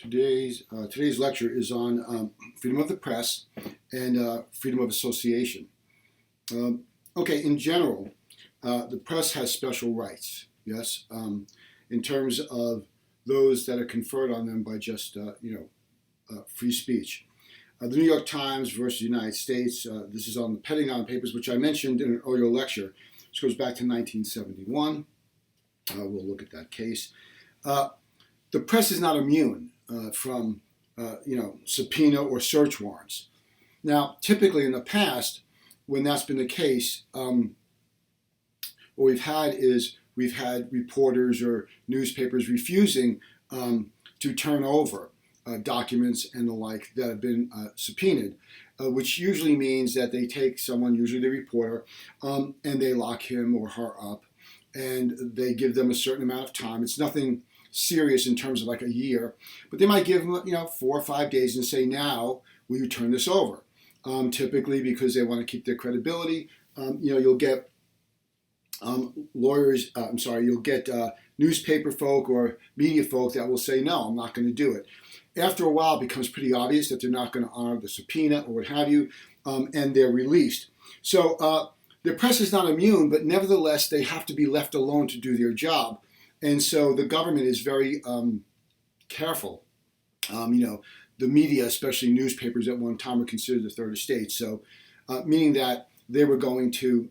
Today's lecture is on freedom of the press and freedom of association. Okay, in general, the press has special rights, yes, in terms of those that are conferred on them by just free speech. The New York Times versus the United States. This is on the Pentagon Papers, which I mentioned in an earlier lecture, which goes back to 1971. We'll look at that case. The press is not immune from subpoena or search warrants. Now, typically in the past, when that's been the case, what we've had reporters or newspapers refusing to turn over documents and the like that have been subpoenaed, which usually means that they take someone, usually the reporter, and they lock him or her up, and they give them a certain amount of time. It's nothing serious in terms of like a year, but they might give them 4 or 5 days and say, now will you turn this over? Typically because they want to keep their credibility. You'll get you'll get newspaper folk or media folk that will say, no, I'm not going to do it. After a while, it becomes pretty obvious that they're not going to honor the subpoena or what have you, and they're released. So the press is not immune, but nevertheless, they have to be left alone to do their job. And so the government is very careful. The media, especially newspapers at one time, were considered the third estate. So meaning that they were going to,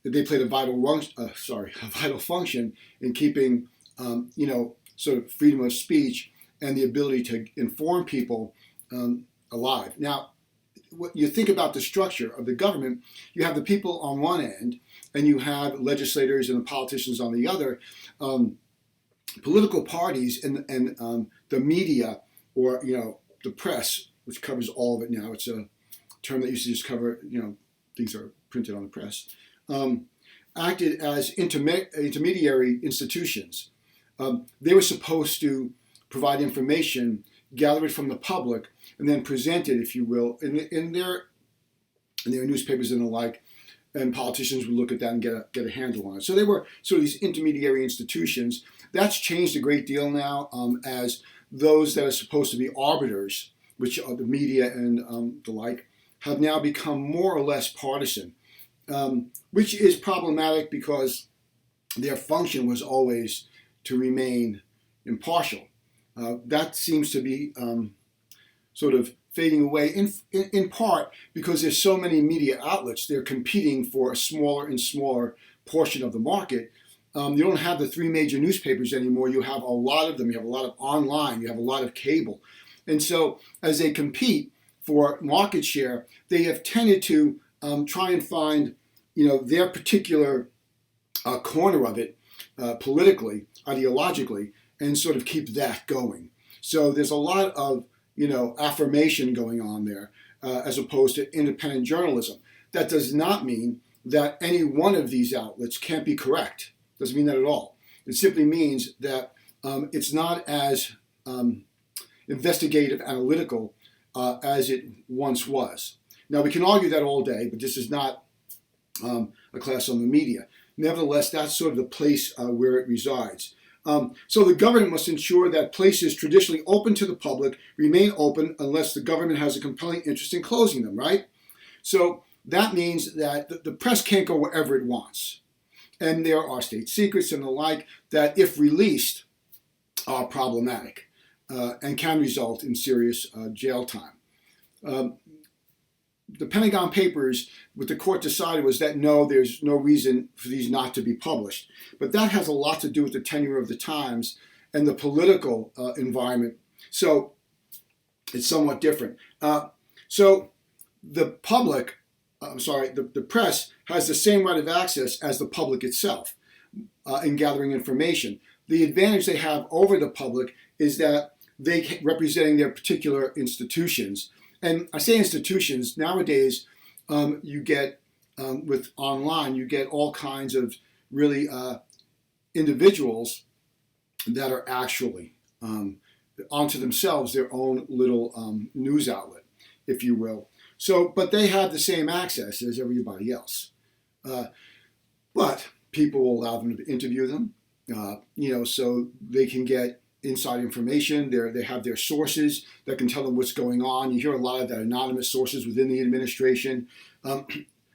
they played a vital function in keeping, sort of freedom of speech and the ability to inform people alive. Now, what you think about the structure of the government, you have the people on one end, and you have legislators and the politicians on the other. Political parties and the media, or the press, which covers all of it now. It's a term that used to just cover things are printed on the press. Acted as intermediary institutions. They were supposed to provide information, gather it from the public, and then present it, if you will, in their newspapers and the like. And politicians would look at that and get a handle on it. So they were sort of these intermediary institutions. That's changed a great deal now, as those that are supposed to be arbiters, which are the media and the like, have now become more or less partisan, which is problematic because their function was always to remain impartial. That seems to be sort of fading away, in part because there's so many media outlets. They're competing for a smaller and smaller portion of the market. You don't have the 3 major newspapers anymore. You have a lot of them. You have a lot of online. You have a lot of cable. And so as they compete for market share, they have tended to try and find their particular corner of it politically, ideologically, and sort of keep that going. So there's a lot of affirmation going on there, as opposed to independent journalism. That does not mean that any one of these outlets can't be correct. Doesn't mean that at all. It simply means that it's not as investigative, analytical as it once was. Now, we can argue that all day, but this is not a class on the media. Nevertheless, that's sort of the place where it resides. So the government must ensure that places traditionally open to the public remain open unless the government has a compelling interest in closing them, right? So that means that the press can't go wherever it wants. And there are state secrets and the like that, if released, are problematic and can result in serious jail time. The Pentagon Papers, what the court decided was that no, there's no reason for these not to be published. But that has a lot to do with the tenure of the Times and the political environment. So it's somewhat different. So the public, the press has the same right of access as the public itself in gathering information. The advantage they have over the public is that they representing their particular institutions. And I say institutions, nowadays you get, with online, you get all kinds of really individuals that are actually onto themselves their own little news outlet, if you will. So, but they have the same access as everybody else. But people will allow them to interview them, so they can get inside information. They have their sources that can tell them what's going on. You hear a lot of that anonymous sources within the administration,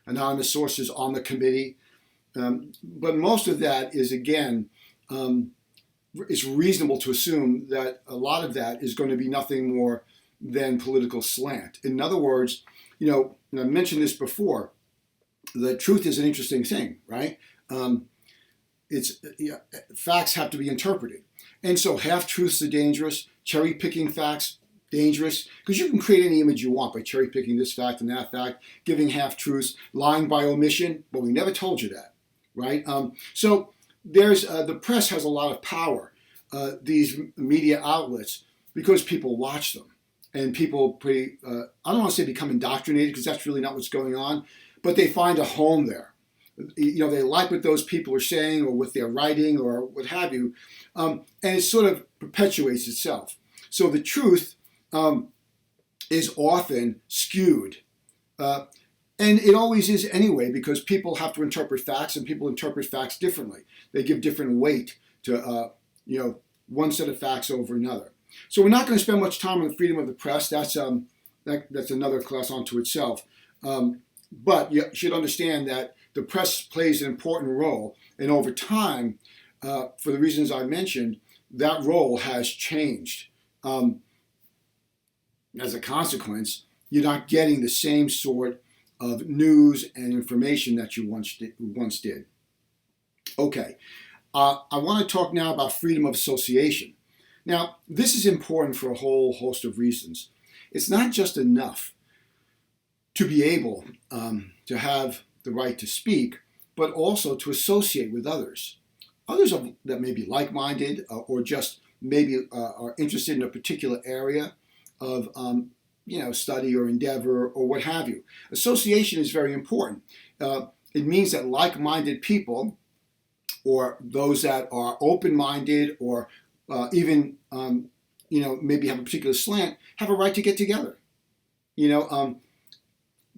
anonymous sources on the committee. But most of that is, again, it's reasonable to assume that a lot of that is going to be nothing more than political slant. In other words, and I mentioned this before, the truth is an interesting thing, right? Facts have to be interpreted. And so half-truths are dangerous, cherry-picking facts, dangerous, because you can create any image you want by cherry-picking this fact and that fact, giving half-truths, lying by omission. Well, we never told you that, right? So there's the press has a lot of power, these media outlets, because people watch them. And people I don't want to say become indoctrinated, because that's really not what's going on, but they find a home there. They like what those people are saying or what they're writing or what have you, and it sort of perpetuates itself. So the truth is often skewed, and it always is anyway, because people have to interpret facts, and people interpret facts differently. They give different weight to one set of facts over another. So we're not going to spend much time on the freedom of the press. That's another class unto itself. But you should understand that the press plays an important role, and over time, for the reasons I mentioned, that role has changed. As a consequence, you're not getting the same sort of news and information that you once did. Okay, I want to talk now about freedom of association. Now, this is important for a whole host of reasons. It's not just enough to be able to have the right to speak, but also to associate with others. Others that may be like-minded or just maybe are interested in a particular area of study or endeavor or what have you. Association is very important. It means that like-minded people, or those that are open-minded or even maybe have a particular slant, have a right to get together.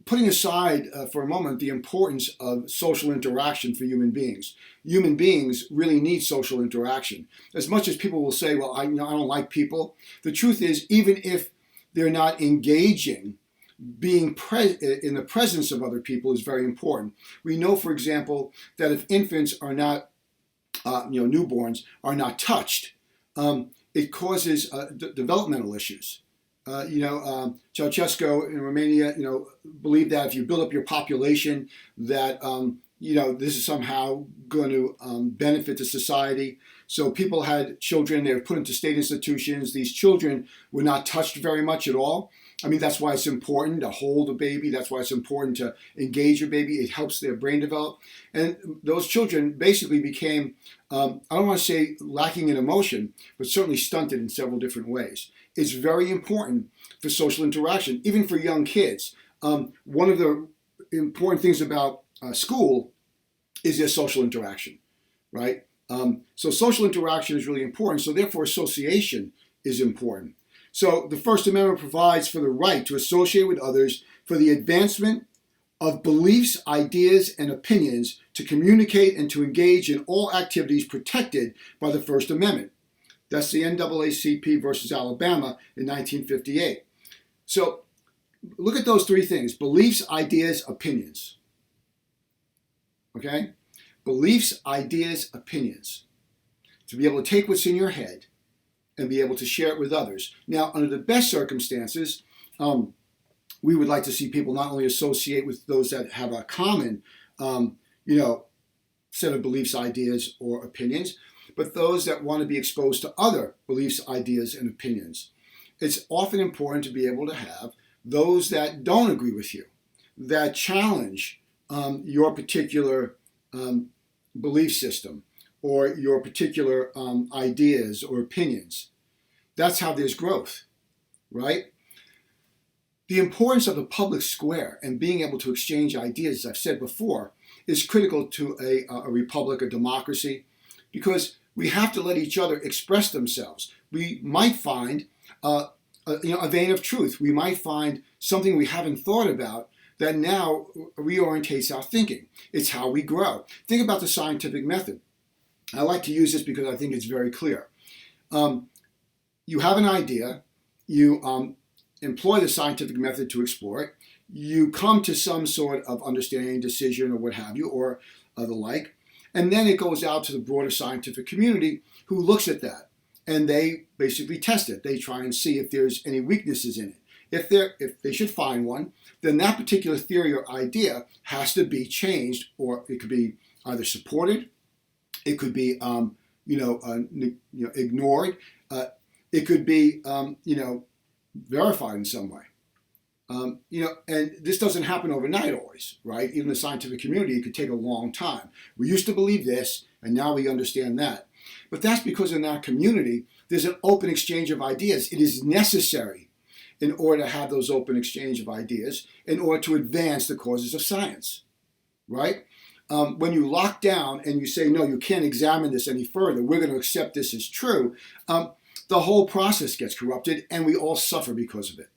Putting aside for a moment the importance of social interaction for human beings. Human beings really need social interaction. As much as people will say, well, I don't like people, the truth is, even if they're not engaging, being in the presence of other people is very important. We know, for example, that if infants are not, newborns are not touched, it causes developmental issues. Ceausescu in Romania, believed that if you build up your population, that this is somehow going to benefit the society. So people had children; they were put into state institutions. These children were not touched very much at all. I mean, that's why it's important to hold a baby. That's why it's important to engage your baby. It helps their brain develop. And those children basically became, I don't want to say lacking in emotion, but certainly stunted in several different ways. It's very important for social interaction, even for young kids. One of the important things about school is their social interaction, right? So social interaction is really important. So therefore, association is important. So the First Amendment provides for the right to associate with others for the advancement of beliefs, ideas, and opinions, to communicate and to engage in all activities protected by the First Amendment. That's the NAACP versus Alabama in 1958. So look at those three things: beliefs, ideas, opinions. Okay? Beliefs, ideas, opinions. To be able to take what's in your head and be able to share it with others. Now, under the best circumstances, we would like to see people not only associate with those that have a common, set of beliefs, ideas, or opinions, but those that want to be exposed to other beliefs, ideas, and opinions. It's often important to be able to have those that don't agree with you, that challenge your particular belief system or your particular ideas or opinions. That's how there's growth, right? The importance of the public square and being able to exchange ideas, as I've said before, is critical to a republic, a democracy, because we have to let each other express themselves. We might find a vein of truth. We might find something we haven't thought about that now reorientates our thinking. It's how we grow. Think about the scientific method. I like to use this because I think it's very clear. you have an idea, you employ the scientific method to explore it, you come to some sort of understanding, decision, or what have you, or the like, and then it goes out to the broader scientific community who looks at that, and they basically test it. They try and see if there's any weaknesses in it. If they should find one, then that particular theory or idea has to be changed, or it could be either supported, it could be ignored, it could be verified in some way. And this doesn't happen overnight always, right? Even the scientific community, it could take a long time. We used to believe this, and now we understand that. But that's because in that community, there's an open exchange of ideas. It is necessary in order to have those open exchange of ideas, in order to advance the causes of science, right? When you lock down and you say, no, you can't examine this any further, we're going to accept this as true, the whole process gets corrupted, and we all suffer because of it.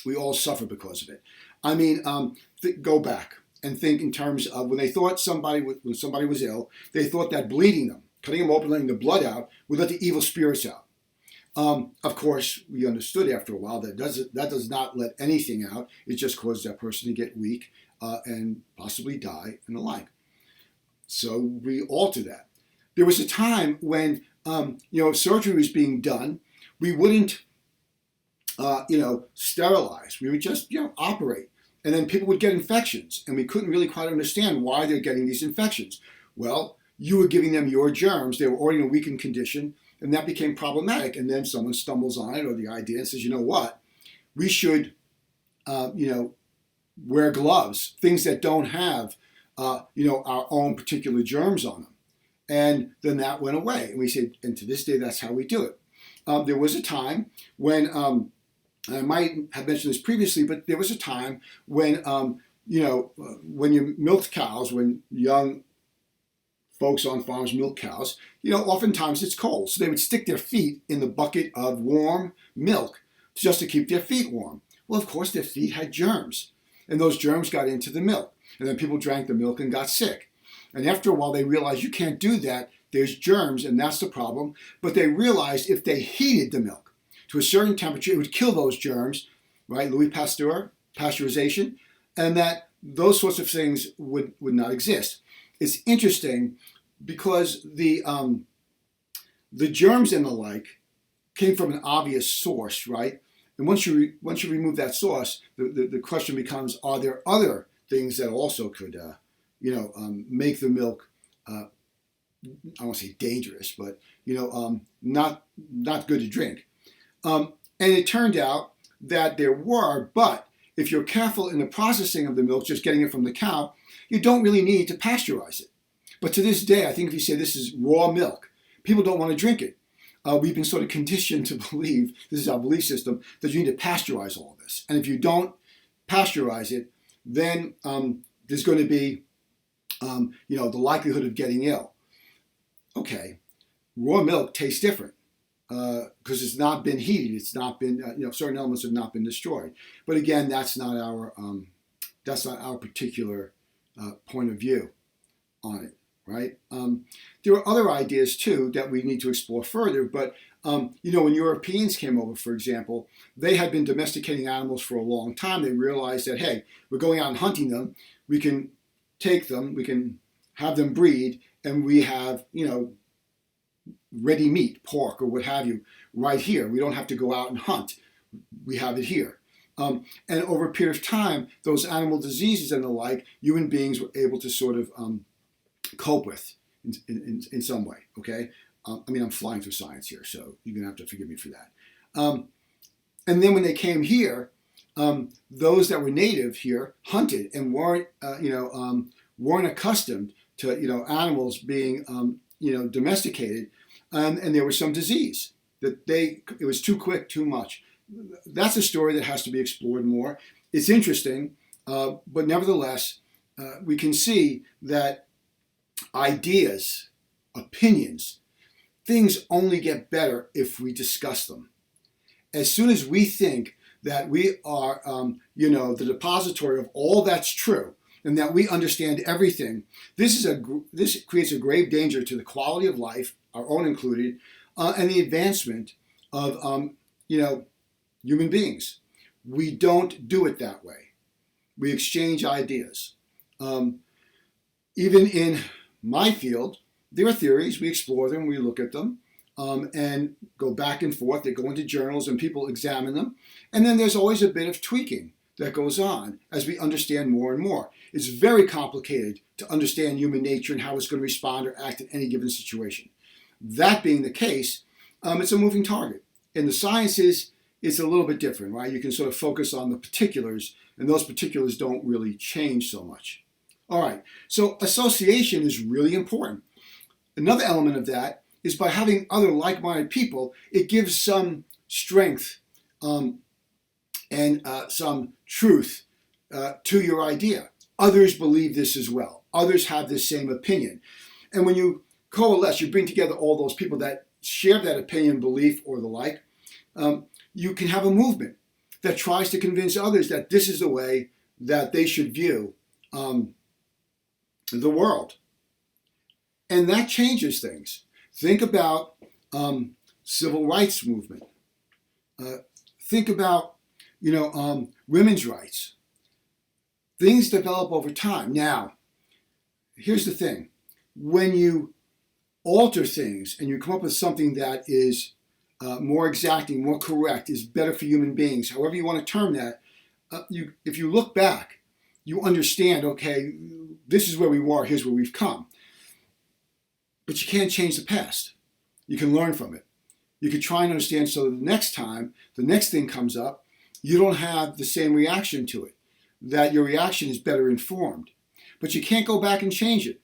We all suffer because of it. I mean, go back and think in terms of when they thought when somebody was ill, they thought that bleeding them, cutting them open, letting the blood out, would let the evil spirits out. Of course, we understood after a while that does not let anything out. It just causes that person to get weak and possibly die and the like. So we alter that. There was a time when surgery was being done, we wouldn't sterilize. We would just operate, and then people would get infections, and we couldn't really quite understand why they're getting these infections. Well, you were giving them your germs. They were already in a weakened condition, and that became problematic. And then someone stumbles on it, or the idea, and says, you know what, we should, wear gloves, things that don't have, our own particular germs on them. And then that went away. And we said, and to this day, that's how we do it. There was a time when, I might have mentioned this previously, but there was a time when, when you milked cows, when young folks on farms milk cows, oftentimes it's cold. So they would stick their feet in the bucket of warm milk just to keep their feet warm. Well, of course, their feet had germs, and those germs got into the milk. And then people drank the milk and got sick. And after a while, they realized you can't do that. There's germs, and that's the problem. But they realized if they heated the milk to a certain temperature, it would kill those germs, right? Louis Pasteur, pasteurization, and that those sorts of things would not exist. It's interesting because the germs and the like came from an obvious source, right? And once you remove that source, the question becomes: are there other things that also could, make the milk? I don't want to say dangerous, but not good to drink. And it turned out that there were, but if you're careful in the processing of the milk, just getting it from the cow, you don't really need to pasteurize it. But to this day, I think if you say this is raw milk, people don't want to drink it. We've been sort of conditioned to believe, this is our belief system, that you need to pasteurize all of this. And if you don't pasteurize it, then there's going to be, the likelihood of getting ill. Okay, raw milk tastes different because it's not been heated. It's not been, certain elements have not been destroyed. But again, that's not our particular point of view on it, right? There are other ideas too that we need to explore further. But when Europeans came over, for example, they had been domesticating animals for a long time. They realized that, hey, we're going out and hunting them. We can take them, we can have them breed, and we have, ready meat, pork or what have you, right here. We don't have to go out and hunt. We have it here. And over a period of time, those animal diseases and the like, human beings were able to sort of cope with in some way, okay? I'm flying through science here, so you're going to have to forgive me for that. And then when they came here, those that were native here hunted and weren't accustomed to, animals being, domesticated, and there was some disease that it was too quick, too much. That's a story that has to be explored more. It's interesting, but nevertheless, we can see that ideas, opinions, things only get better if we discuss them. As soon as we think that we are, the depository of all that's true, and that we understand everything, this creates a grave danger to the quality of life, our own included, and the advancement of, human beings. We don't do it that way. We exchange ideas. Even in my field, there are theories. We explore them, we look at them, and go back and forth. They go into journals and people examine them. And then there's always a bit of tweaking that goes on as we understand more and more. It's very complicated to understand human nature and how it's going to respond or act in any given situation. That being the case, it's a moving target. In the sciences, it's a little bit different, right? You can sort of focus on the particulars, and those particulars don't really change so much. All right, so association is really important. Another element of that is by having other like-minded people, it gives some strength and some truth to your idea. Others believe this as well. Others have this same opinion. And when you coalesce, you bring together all those people that share that opinion, belief, or the like, you can have a movement that tries to convince others that this is the way that they should view the world. And that changes things. Think about civil rights movement. Think about, women's rights. Things develop over time. Now, here's the thing. When you alter things and you come up with something that is more exacting, more correct, is better for human beings, however you want to term that, if you look back, you understand, okay, this is where we were, here's where we've come. But you can't change the past. You can learn from it. You can try and understand so that the next time, the next thing comes up, you don't have the same reaction to it, that your reaction is better informed. But you can't go back and change it.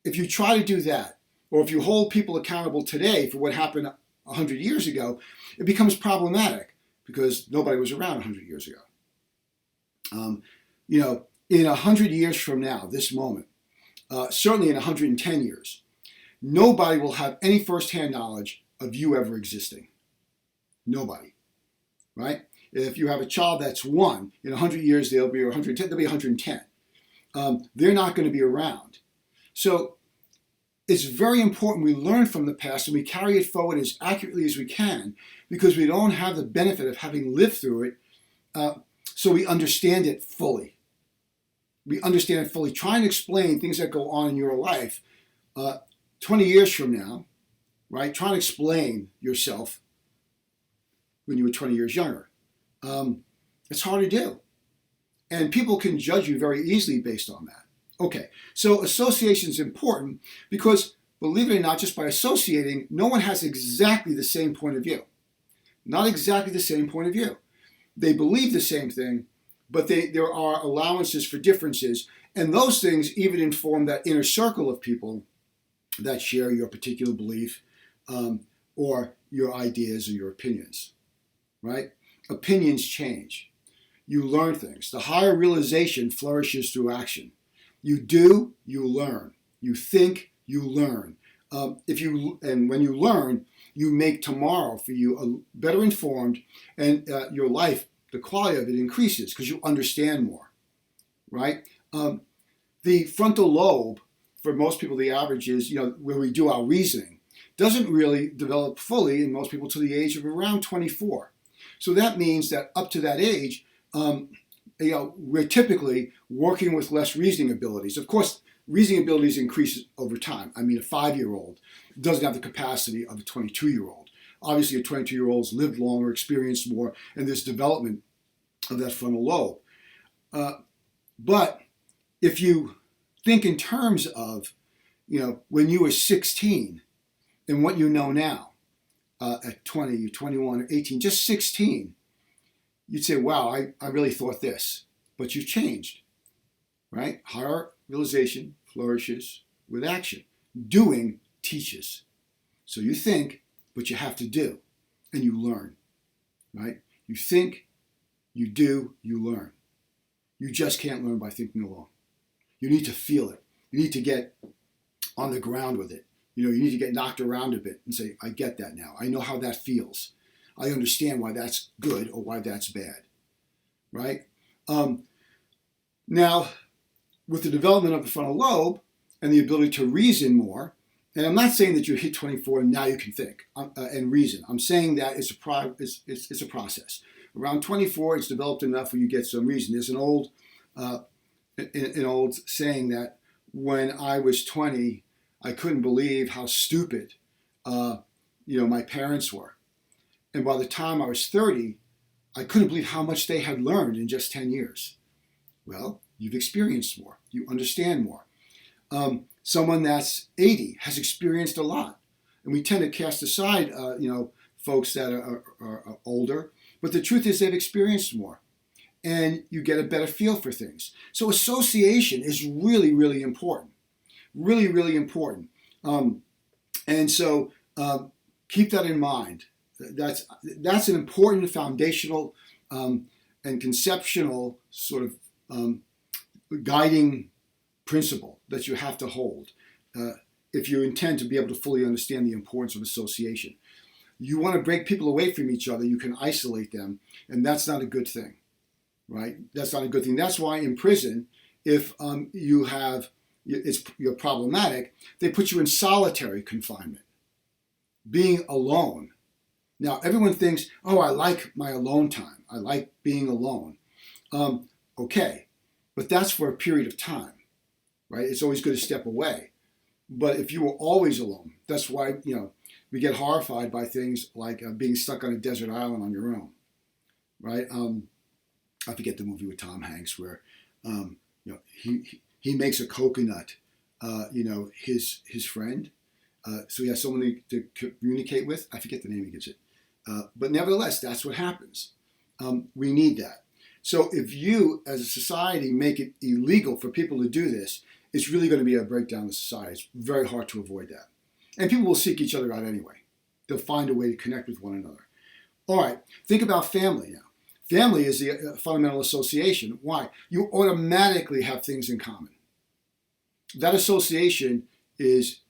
If you try to do that, or if you hold people accountable today for what happened 100 years ago, it becomes problematic because nobody was around 100 years ago. In 100 years from now, this moment, certainly in 110 years, nobody will have any firsthand knowledge of you ever existing. Nobody, right? If you have a child that's 1, in 100 years they'll be 110. They'll be 110. They're not going to be around. So it's very important we learn from the past and we carry it forward as accurately as we can because we don't have the benefit of having lived through it, so we understand it fully. We understand it fully. Try and explain things that go on in your life 20 years from now, right? Try and explain yourself when you were 20 years younger. It's hard to do. And people can judge you very easily based on that. Okay, so association is important because, believe it or not, just by associating, no one has exactly the same point of view. Not exactly the same point of view. They believe the same thing, but there are allowances for differences, and those things even inform that inner circle of people that share your particular belief or your ideas or your opinions, right? Opinions change. You learn things. The higher realization flourishes through action. You do, you learn. You think, you learn. And when you learn, you make tomorrow for you better informed, and your life, the quality of it increases because you understand more, right? The frontal lobe, for most people, the average is, where we do our reasoning, doesn't really develop fully in most people till the age of around 24. So that means that up to that age, we're typically working with less reasoning abilities. Of course, reasoning abilities increase over time. I mean, a 5-year-old doesn't have the capacity of a 22-year-old. Obviously, a 22-year-old's lived longer, experienced more, and there's development of that frontal lobe. But if you think in terms of, when you were 16 and what you know now at 20, 21, or 18, just 16, you'd say, wow, I really thought this, but you've changed, right? Higher realization flourishes with action. Doing teaches. So you think, but you have to do, and you learn, right? You think, you do, you learn. You just can't learn by thinking alone. You need to feel it. You need to get on the ground with it. You need to get knocked around a bit and say, I get that now. I know how that feels. I understand why that's good or why that's bad, right? Now, with the development of the frontal lobe and the ability to reason more, And I'm not saying that you hit 24 and now you can think and reason. I'm saying that it's a process. Around 24, it's developed enough where you get some reason. There's an old saying that when I was 20, I couldn't believe how stupid my parents were. And by the time I was 30, I couldn't believe how much they had learned in just 10 years. Well, you've experienced more. You understand more. Someone that's 80 has experienced a lot. And we tend to cast aside, folks that are older. But the truth is they've experienced more. And you get a better feel for things. So association is really, really important. Really, really important. And so keep that in mind. That's an important foundational and conceptual sort of guiding principle that you have to hold if you intend to be able to fully understand the importance of association. You want to break people away from each other, you can isolate them, and that's not a good thing, right? That's not a good thing. That's why in prison, if you're problematic, they put you in solitary confinement, being alone. Now, everyone thinks, oh, I like my alone time. I like being alone. Okay, but that's for a period of time, right? It's always good to step away. But if you were always alone, that's why, we get horrified by things like being stuck on a desert island on your own, right? I forget the movie with Tom Hanks where, he makes a coconut, his friend. So he has someone to communicate with. I forget the name he gives it. But nevertheless, that's what happens. We need that. So if you, as a society, make it illegal for people to do this, it's really going to be a breakdown of society. It's very hard to avoid that. And people will seek each other out anyway. They'll find a way to connect with one another. All right, think about family now. Family is the fundamental association. Why? You automatically have things in common. That association is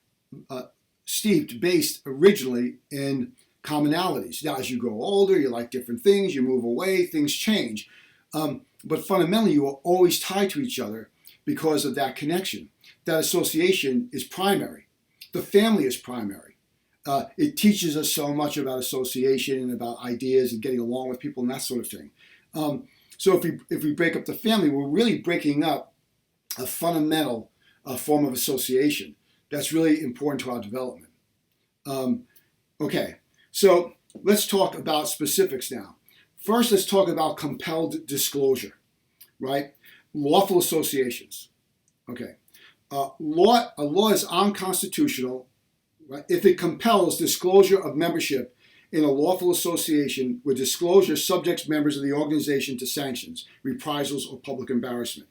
based originally in commonalities. Now, as you grow older, you like different things, you move away, things change. But fundamentally, you are always tied to each other because of that connection. That association is primary. The family is primary. It teaches us so much about association and about ideas and getting along with people and that sort of thing. So if we break up the family, we're really breaking up a fundamental form of association that's really important to our development. Okay, so let's talk about specifics now. First, let's talk about compelled disclosure, right? Lawful associations. Okay. A law is unconstitutional, right, if it compels disclosure of membership in a lawful association where disclosure subjects members of the organization to sanctions, reprisals, or public embarrassment.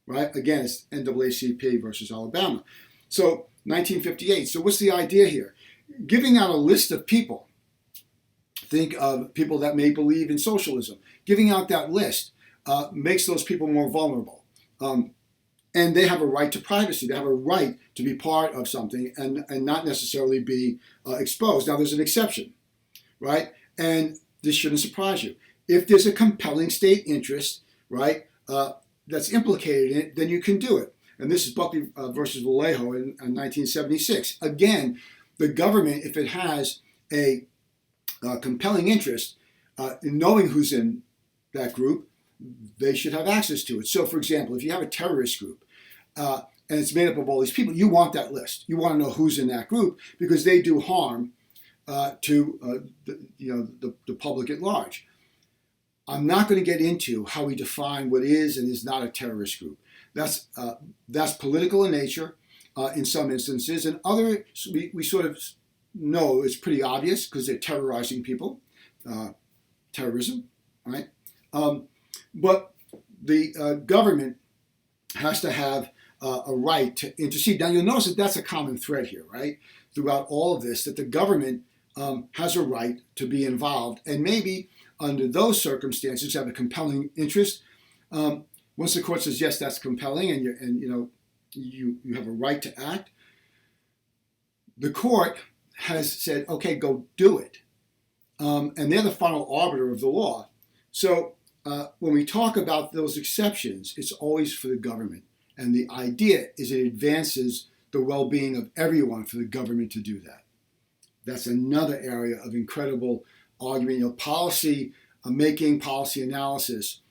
Right? Again, it's NAACP versus Alabama. So 1958. So what's the idea here? Giving out a list of people. Think of people that may believe in socialism. Giving out that list makes those people more vulnerable. And they have a right to privacy. They have a right to be part of something and not necessarily be exposed. Now, there's an exception, right? And this shouldn't surprise you. If there's a compelling state interest, right, that's implicated in it, then you can do it. And this is Buckley versus Vallejo in 1976. Again, the government, if it has a compelling interest in knowing who's in that group, they should have access to it. So, for example, if you have a terrorist group and it's made up of all these people, you want that list. You want to know who's in that group because they do harm to the public at large. I'm not going to get into how we define what is and is not a terrorist group. That's political in nature in some instances, and other we sort of know it's pretty obvious because they're terrorizing people, terrorism, right? But the government has to have a right to intercede. Now, you'll notice that that's a common thread here, right? Throughout all of this, that the government has a right to be involved, and maybe under those circumstances have a compelling interest. Once the court says yes, that's compelling, and you have a right to act, the court has said, okay, go do it, and they're the final arbiter of the law. So when we talk about those exceptions, it's always for the government. And the idea is it advances the well-being of everyone for the government to do that. That's another area of incredible argument. Policy making, policy analysis.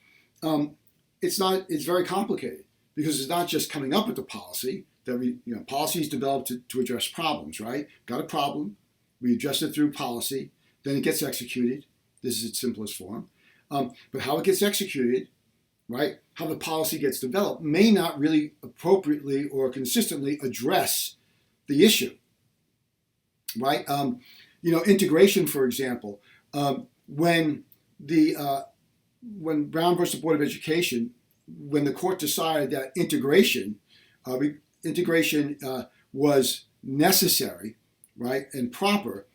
It's very complicated because it's not just coming up with the policy. Policy is developed to address problems, right? Got a problem, we address it through policy, then it gets executed. This is its simplest form. But how it gets executed, right? How the policy gets developed may not really appropriately or consistently address the issue, right? Integration, for example, when Brown versus the Board of Education, when the court decided that integration was necessary, right, and proper,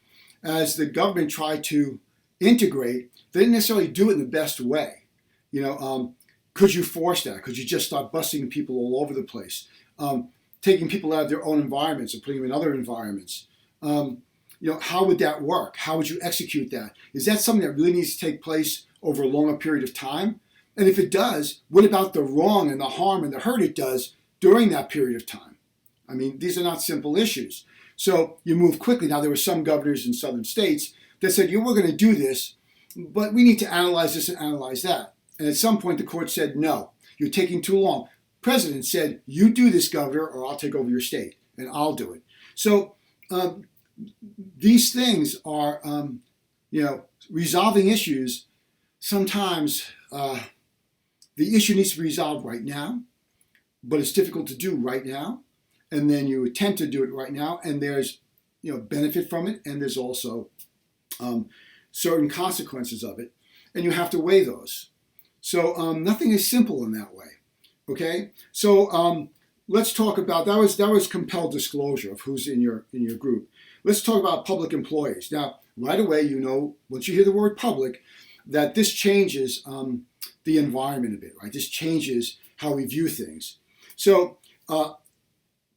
as the government tried to integrate, they didn't necessarily do it in the best way. Could you force that? Could you just start busing people all over the place, taking people out of their own environments and putting them in other environments? How would that work? How would you execute that? Is that something that really needs to take place over a longer period of time? And if it does, what about the wrong and the harm and the hurt it does during that period of time? I mean, these are not simple issues. So you move quickly. Now, there were some governors in southern states that said, we're going to do this, but we need to analyze this and analyze that. And at some point, the court said, no, you're taking too long. President said, you do this, governor, or I'll take over your state, and I'll do it. So these things are, resolving issues. Sometimes the issue needs to be resolved right now, but it's difficult to do right now. And then you attempt to do it right now, and there's benefit from it, and there's also certain consequences of it, and you have to weigh those. So nothing is simple in that way. Okay, so let's talk about that was compelled disclosure of who's in your group. Let's talk about public employees. Now, right away, once you hear the word public, that this changes the environment a bit, right? This changes how we view things. So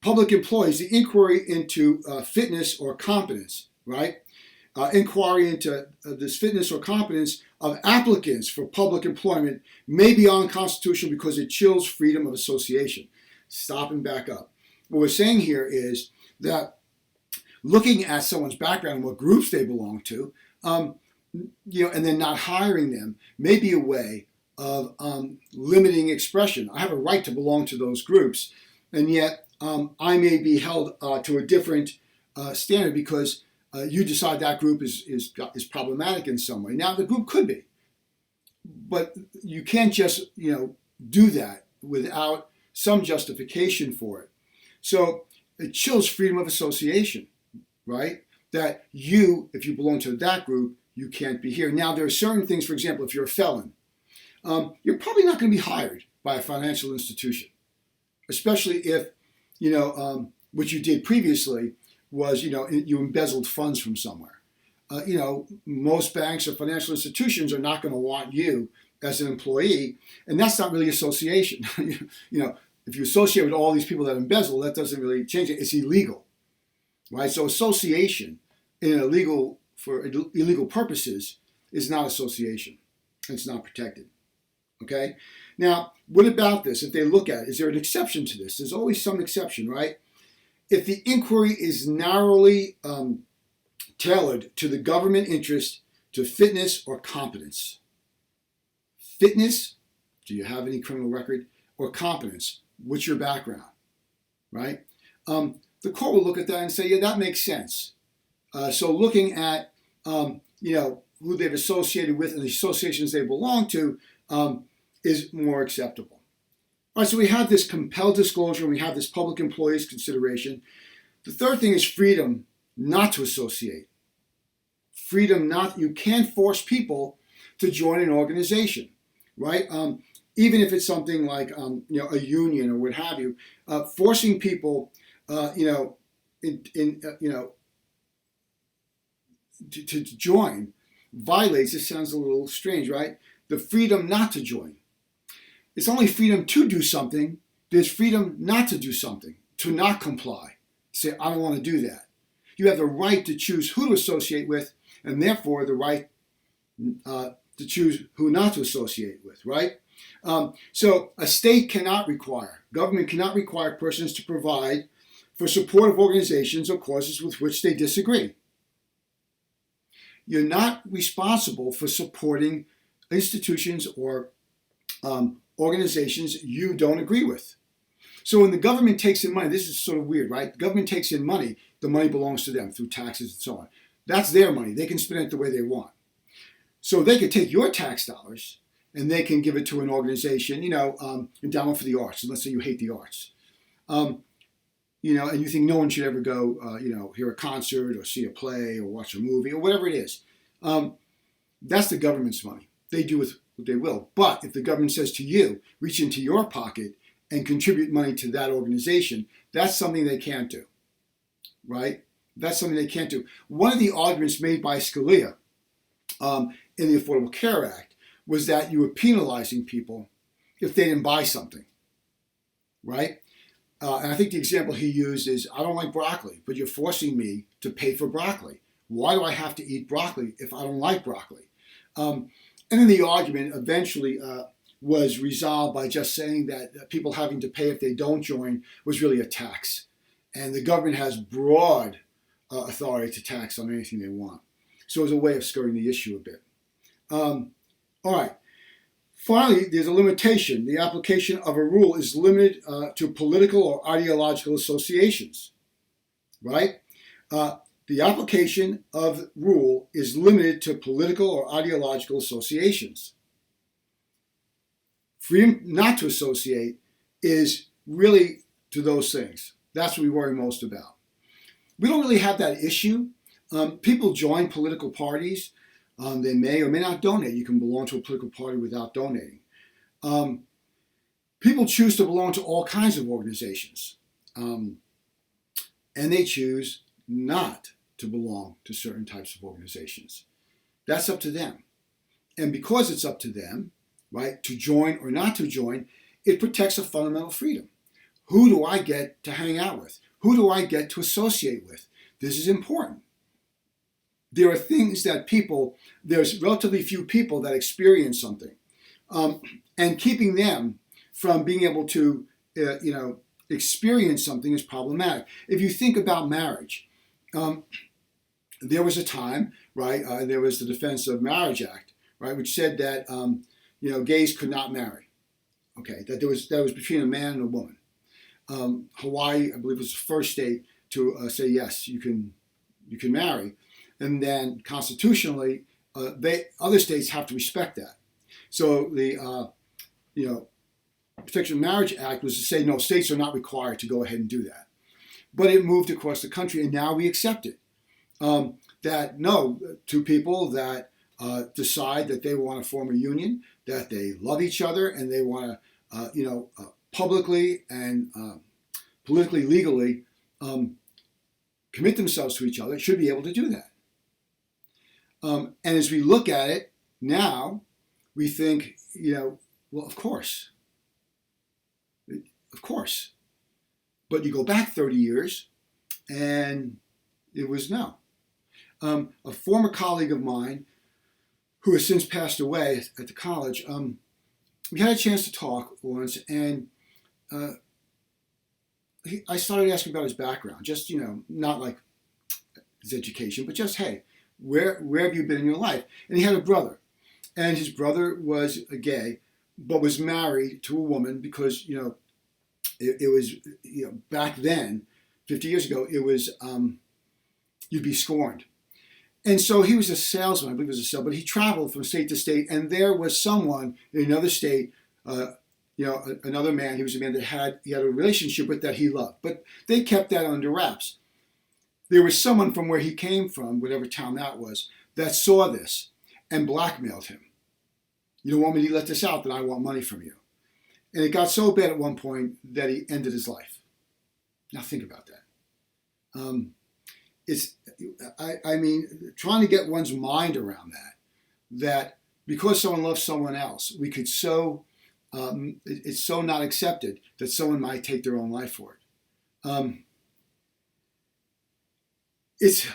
public employees, the inquiry into fitness or competence, right? Inquiry into this fitness or competence of applicants for public employment may be unconstitutional because it chills freedom of association. Stop and back up. What we're saying here is that looking at someone's background and what groups they belong to, and then not hiring them may be a way of limiting expression. I have a right to belong to those groups, and yet I may be held to a different standard because you decide that group is problematic in some way. Now, the group could be, but you can't just do that without some justification for it. So it chills freedom of association, right? That if you belong to that group, you can't be here. Now, there are certain things, for example, if you're a felon, you're probably not going to be hired by a financial institution, especially if, what you did previously was, you embezzled funds from somewhere. Most banks or financial institutions are not going to want you as an employee, and that's not really association. If you associate with all these people that embezzle, that doesn't really change it. It's illegal, right? So association for illegal purposes is not association. It's not protected. Okay? Now, what about this? If they look at it, is there an exception to this? There's always some exception, right? If the inquiry is narrowly tailored to the government interest, to fitness or competence. Fitness, do you have any criminal record? Or competence, what's your background, right? The court will look at that and say, yeah, that makes sense. So looking at, who they've associated with and the associations they belong to is more acceptable. All right, so we have this compelled disclosure, we have this public employees consideration. The third thing is freedom not to associate. You can't force people to join an organization, right? Even if it's something like, a union or what have you, forcing people, to join violates, this sounds a little strange, right? The freedom not to join. It's only freedom to do something. There's freedom not to do something, to not comply. Say, I don't want to do that. You have the right to choose who to associate with, and therefore the right to choose who not to associate with, right? So a state government cannot require persons to provide for support of organizations or causes with which they disagree. You're not responsible for supporting institutions or organizations you don't agree with. So when the government takes in money, this is sort of weird, right? The government takes in money, the money belongs to them through taxes and so on. That's their money. They can spend it the way they want. So they could take your tax dollars and they can give it to an organization, endowment for the arts. And let's say you hate the arts. And you think no one should ever go, hear a concert or see a play or watch a movie or whatever it is. That's the government's money. They do with what they will. But if the government says to you, reach into your pocket and contribute money to that organization, that's something they can't do, right? That's something they can't do. One of the arguments made by Scalia in the Affordable Care Act was that you were penalizing people if they didn't buy something, right? And I think the example he used is, I don't like broccoli, but you're forcing me to pay for broccoli. Why do I have to eat broccoli if I don't like broccoli? And then the argument eventually was resolved by just saying that people having to pay if they don't join was really a tax. And the government has broad authority to tax on anything they want. So it was a way of skirting the issue a bit. All right. Finally, there's a limitation. The application of a rule is limited to political or ideological associations, right? The application of rule is limited to political or ideological associations. Freedom not to associate is really to those things. That's what we worry most about. We don't really have that issue. People join political parties. They may or may not donate. You can belong to a political party without donating. People choose to belong to all kinds of organizations. And they choose not to belong to certain types of organizations. That's up to them. And because it's up to them, right, to join or not to join, it protects a fundamental freedom. Who do I get to hang out with? Who do I get to associate with? This is important. There are things that there's relatively few people that experience something. And keeping them from being able to, experience something is problematic. If you think about marriage, there was a time, right, there was the Defense of Marriage Act, right, which said that, gays could not marry. Okay, that was between a man and a woman. Hawaii, I believe, was the first state to say, yes, you can marry. And then constitutionally, other states have to respect that. So the Protection of Marriage Act was to say, no, states are not required to go ahead and do that. But it moved across the country, and now we accept it. That no, two people that decide that they want to form a union, that they love each other, and they want to, publicly and politically, legally commit themselves to each other, should be able to do that. And as we look at it now, we think, well, of course. But you go back 30 years, and it was no. A former colleague of mine, who has since passed away at the college, we had a chance to talk once, and I started asking about his background, just, not like his education, but just, hey, where have you been in your life? And he had a brother, and his brother was a gay, but was married to a woman because, it was, back then, 50 years ago, it was, you'd be scorned. And so he was a salesman, I believe it was a salesman, but he traveled from state to state, and there was someone in another state, another man, he was a man that he had a relationship with that he loved, but they kept that under wraps. There was someone from where he came from, whatever town that was, that saw this and blackmailed him. You don't want me to let this out, then I want money from you. And it got so bad at one point that he ended his life. Now think about that. Trying to get one's mind around that because someone loves someone else, we could it's so not accepted that someone might take their own life for it. It's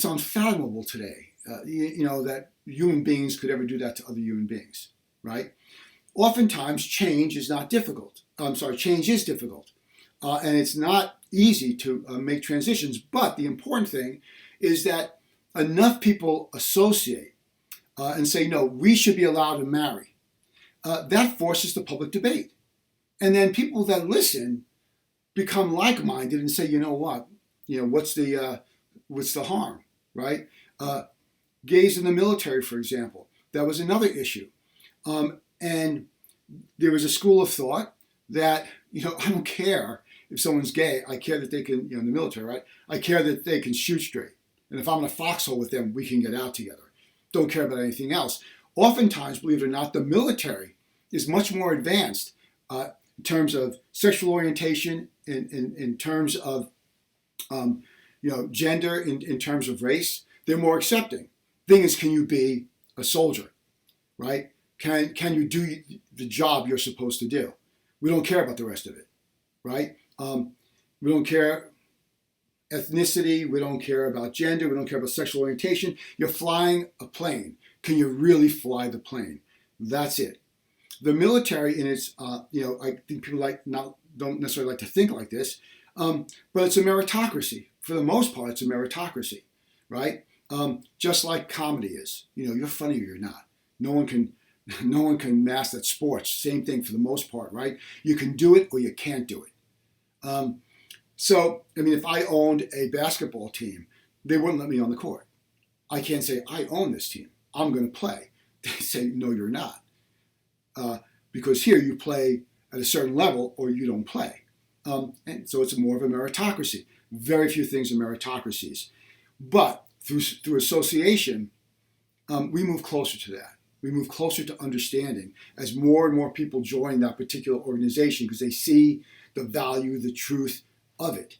unfathomable today, that human beings could ever do that to other human beings, right? Oftentimes, change is difficult. And it's not easy to make transitions. But the important thing is that enough people associate and say, no, we should be allowed to marry. That forces the public debate. And then people that listen become like-minded and say, you know what? What's the harm, right? Gays in the military, for example, that was another issue. And there was a school of thought that, I don't care if someone's gay. I care that they can, in the military, right? I care that they can shoot straight. And if I'm in a foxhole with them, we can get out together. Don't care about anything else. Oftentimes, believe it or not, the military is much more advanced in terms of sexual orientation, in terms of gender, in terms of race. They're more accepting. Thing is, can you be a soldier, right? Can you do the job you're supposed to do? We don't care about the rest of it, right? We don't care ethnicity. We don't care about gender. We don't care about sexual orientation. You're flying a plane. Can you really fly the plane? That's it. The military, in its, I think people don't necessarily like to think like this, but it's a meritocracy. For the most part, it's a meritocracy, right? Just like comedy is. You're funny or you're not. No one can master that. Sports, same thing for the most part, right? You can do it or you can't do it. So, if I owned a basketball team, they wouldn't let me on the court. I can't say, I own this team. I'm going to play. They say, no, you're not. Because here you play at a certain level or you don't play. And so it's more of a meritocracy. Very few things are meritocracies. But through association, we move closer to that. We move closer to understanding as more and more people join that particular organization because they see the value, the truth of it.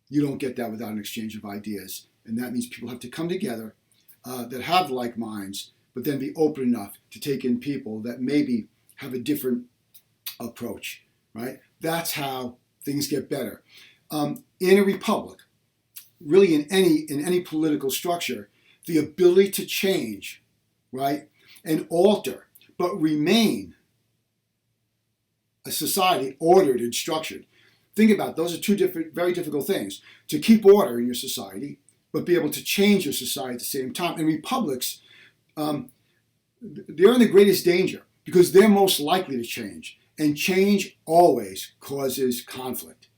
You don't get that without an exchange of ideas. And that means people have to come together that have like minds, but then be open enough to take in people that maybe have a different approach, right? That's how things get better. In a republic, really in any political structure, the ability to change, right, and alter, but remain a society ordered and structured. Think about it. Those are two different, very difficult things. To keep order in your society, but be able to change your society at the same time. And republics, they're in the greatest danger because they're most likely to change. And change always causes conflict.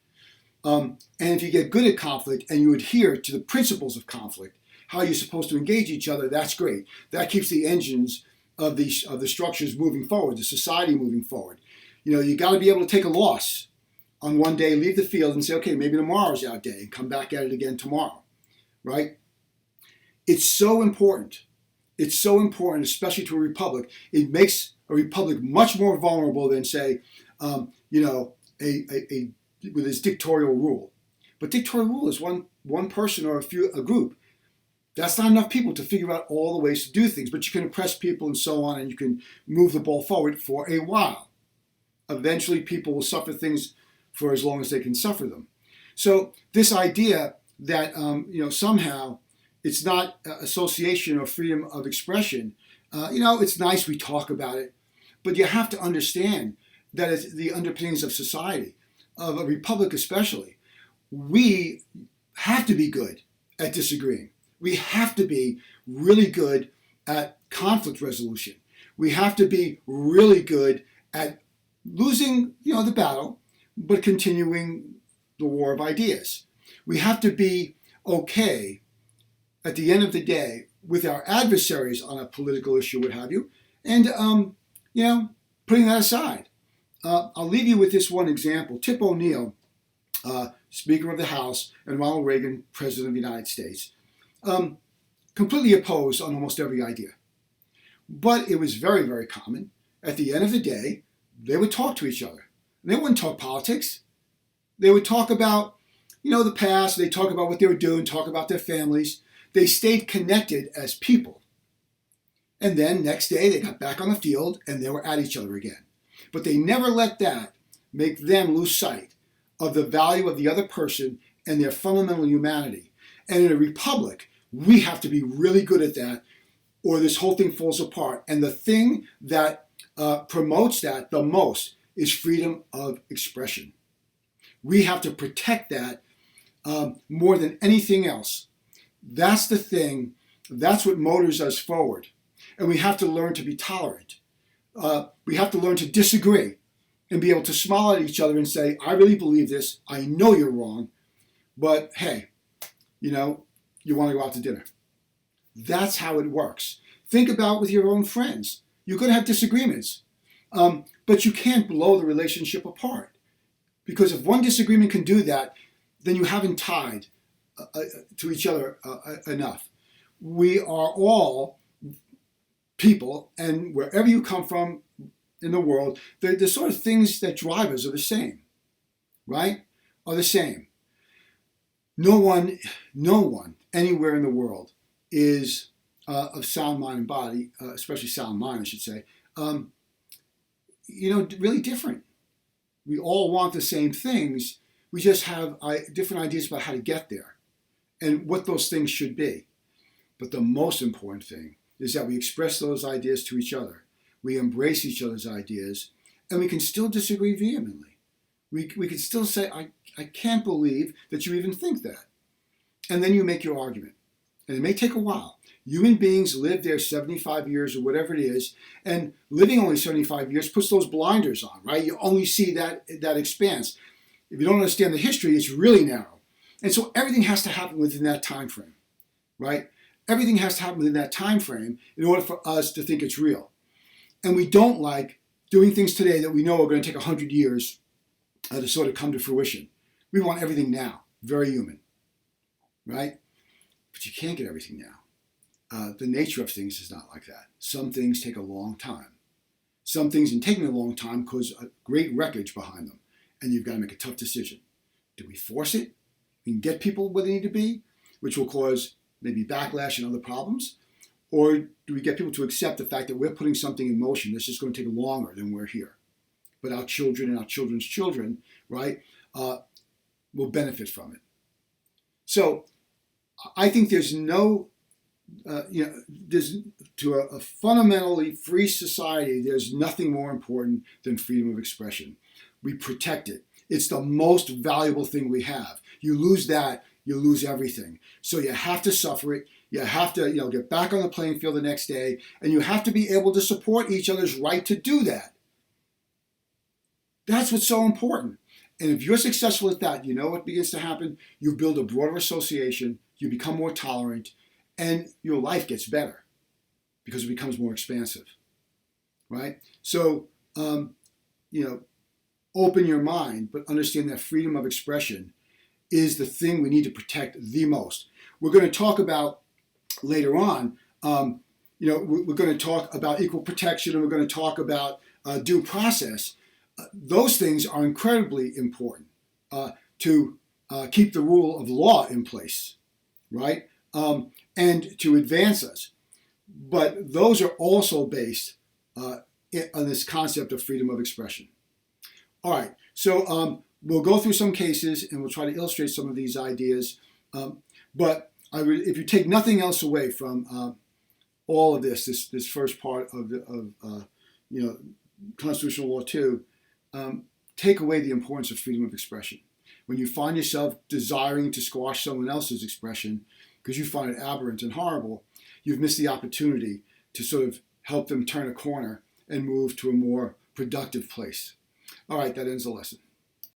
And if you get good at conflict and you adhere to the principles of conflict, how you're supposed to engage each other, that's great. That keeps the engines of the structures moving forward, the society moving forward. You got to be able to take a loss on one day, leave the field and say, okay, maybe tomorrow's our day and come back at it again tomorrow, right? It's so important. It's so important, especially to a republic. It makes a republic much more vulnerable than, say, with its dictatorial rule. But dictatorial rule is one person or a group. That's not enough people to figure out all the ways to do things, but you can oppress people and so on, and you can move the ball forward for a while. Eventually, people will suffer things for as long as they can suffer them. So this idea that somehow it's not association or freedom of expression, it's nice we talk about it, but you have to understand that it's the underpinnings of society, of a republic especially. We have to be good at disagreeing. We have to be really good at conflict resolution. We have to be really good at losing, the battle, but continuing the war of ideas. We have to be okay at the end of the day with our adversaries on a political issue, what have you, and putting that aside. I'll leave you with this one example. Tip O'Neill, Speaker of the House, and Ronald Reagan, President of the United States, completely opposed on almost every idea. But it was very, very common. At the end of the day, they would talk to each other. They wouldn't talk politics. They would talk about, the past. They talk about what they were doing, talk about their families. They stayed connected as people. And then next day, they got back on the field and they were at each other again. But they never let that make them lose sight of the value of the other person and their fundamental humanity. And in a republic, we have to be really good at that, or this whole thing falls apart. And the thing that promotes that the most is freedom of expression. We have to protect that more than anything else. That's the thing. That's what motors us forward. And we have to learn to be tolerant. We have to learn to disagree and be able to smile at each other and say, I really believe this. I know you're wrong. But hey, you want to go out to dinner. That's how it works. Think about with your own friends. You're going to have disagreements. But you can't blow the relationship apart. Because if one disagreement can do that, then you haven't tied to each other enough. We are all people, and wherever you come from in the world, the sort of things that drive us are the same, right? Are the same. No one anywhere in the world is of sound mind and body, especially sound mind, I should say, really different. We all want the same things. We just have different ideas about how to get there and what those things should be. But the most important thing is that we express those ideas to each other. We embrace each other's ideas, and we can still disagree vehemently. We can still say, I can't believe that you even think that. And then you make your argument. And it may take a while. Human beings live there 75 years or whatever it is, and living only 75 years puts those blinders on, right? You only see that expanse. If you don't understand the history, it's really narrow. And so everything has to happen within that time frame, right? Everything has to happen within that time frame in order for us to think it's real. And we don't like doing things today that we know are going to take 100 years to sort of come to fruition. We want everything now. Very human, right? But you can't get everything now. The nature of things is not like that. Some things take a long time. Some things, in taking a long time, cause a great wreckage behind them. And you've got to make a tough decision. Do we force it and get people where they need to be, which will cause maybe backlash and other problems? Or do we get people to accept the fact that we're putting something in motion that's just going to take longer than we're here? But our children and our children's children, right, will benefit from it. So I think there's to a fundamentally free society, there's nothing more important than freedom of expression. We protect it. It's the most valuable thing we have. You lose that, you lose everything. So you have to suffer it. You have to, get back on the playing field the next day, and you have to be able to support each other's right to do that. That's what's so important. And if you're successful at that, you know what begins to happen? You build a broader association, you become more tolerant, and your life gets better because it becomes more expansive, right? So, open your mind, but understand that freedom of expression is the thing we need to protect the most. We're going to talk about later on, we're going to talk about equal protection, and we're going to talk about due process. Those things are incredibly important to keep the rule of law in place, right? And to advance us. But those are also based on this concept of freedom of expression. All right, so we'll go through some cases and we'll try to illustrate some of these ideas. But if you take nothing else away from all of this first part of constitutional law 2, take away the importance of freedom of expression. When you find yourself desiring to squash someone else's expression because you find it aberrant and horrible, you've missed the opportunity to sort of help them turn a corner and move to a more productive place. All right, that ends the lesson.